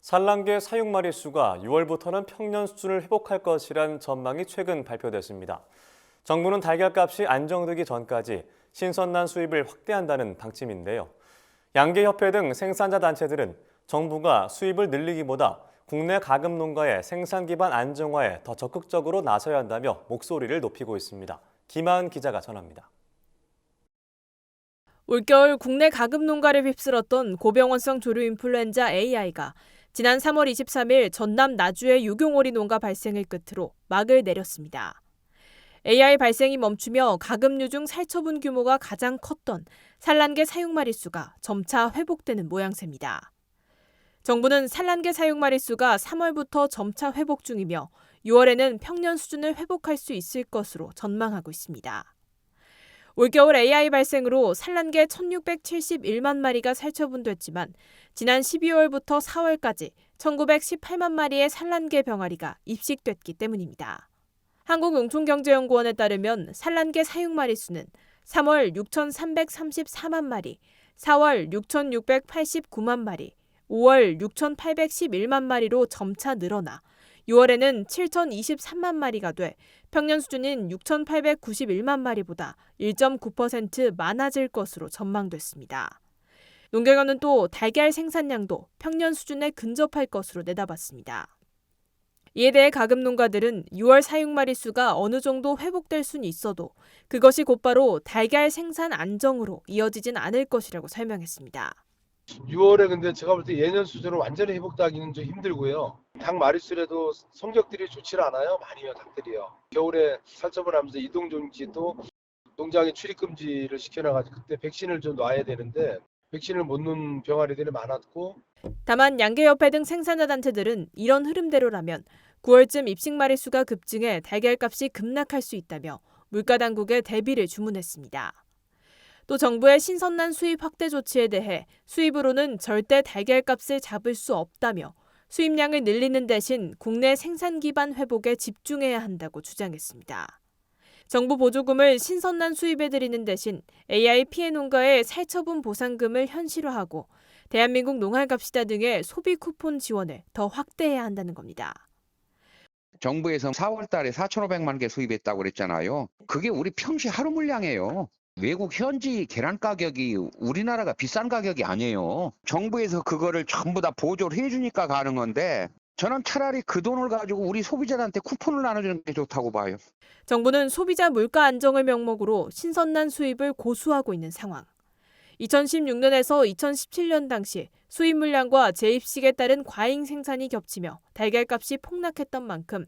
산란계 사육 마리수가 6월부터는 평년 수준을 회복할 것이란 전망이 최근 발표됐습니다. 정부는 달걀값이 안정되기 전까지 신선란 수입을 확대한다는 방침인데요. 양계협회 등 생산자 단체들은 정부가 수입을 늘리기보다 국내 가금 농가의 생산 기반 안정화에 더 적극적으로 나서야 한다며 목소리를 높이고 있습니다. 김하은 기자가 전합니다. 올겨울 국내 가금 농가를 휩쓸었던 고병원성 조류 인플루엔자 AI가 지난 3월 23일 전남 나주의 유경오리 농가 발생을 끝으로 막을 내렸습니다. AI 발생이 멈추며 가금류 중 살처분 규모가 가장 컸던 산란계 사육 마리수가 점차 회복되는 모양새입니다. 정부는 산란계 사육 마리수가 3월부터 점차 회복 중이며 6월에는 평년 수준을 회복할 수 있을 것으로 전망하고 있습니다. 올겨울 AI 발생으로 산란계 1,671만 마리가 살처분됐지만 지난 12월부터 4월까지 1,918만 마리의 산란계 병아리가 입식됐기 때문입니다. 한국농촌경제연구원에 따르면 산란계 사육 마리수는 3월 6,334만 마리, 4월 6,689만 마리, 5월 6,811만 마리로 점차 늘어나 6월에는 7,023만 마리가 돼 평년 수준인 6,891만 마리보다 1.9% 많아질 것으로 전망됐습니다. 농경원은 또 달걀 생산량도 평년 수준에 근접할 것으로 내다봤습니다. 이에 대해 가금 농가들은 6월 사육 마리수가 어느 정도 회복될 수는 있어도 그것이 곧바로 달걀 생산 안정으로 이어지진 않을 것이라고 설명했습니다. 6월에 근데 제가 볼 때 예년 수준으로 완전히 회복하기는 좀 힘들고요. 닭 마리수라도 성적들이 좋지 않아요. 많이요, 닭들이요. 겨울에 살점을 하면서 이동 정지도 농장에 출입 금지를 시켜놔가지고 그때 백신을 좀 놔야 되는데 백신을 못 놓은 병아리들이 많았고. 다만 양계협회 등 생산자 단체들은 이런 흐름대로라면 9월쯤 입식 마리수가 급증해 달걀값이 급락할 수 있다며 물가 당국에 대비를 주문했습니다. 또 정부의 신선란 수입 확대 조치에 대해 수입으로는 절대 달걀값을 잡을 수 없다며 수입량을 늘리는 대신 국내 생산 기반 회복에 집중해야 한다고 주장했습니다. 정부 보조금을 신선란 수입에 드리는 대신 AI 피해 농가의 살처분 보상금을 현실화하고 대한민국 농활갑시다 등의 소비 쿠폰 지원을 더 확대해야 한다는 겁니다. 정부에서 4월 달에 4,500만 개 수입했다고 그랬잖아요. 그게 우리 평시 하루 물량이에요. 외국 현지 계란 가격이 우리나라가 비싼 가격이 아니에요. 정부에서 그거를 전부 다 보조를 해주니까 가는 건데 저는 차라리 그 돈을 가지고 우리 소비자들한테 쿠폰을 나눠주는 게 좋다고 봐요. 정부는 소비자 물가 안정을 명목으로 신선란 수입을 고수하고 있는 상황. 2016년에서 2017년 당시 수입 물량과 재입식에 따른 과잉 생산이 겹치며 달걀값이 폭락했던 만큼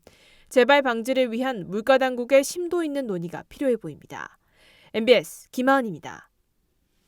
재발 방지를 위한 물가 당국의 심도 있는 논의가 필요해 보입니다. MBS 김하은입니다.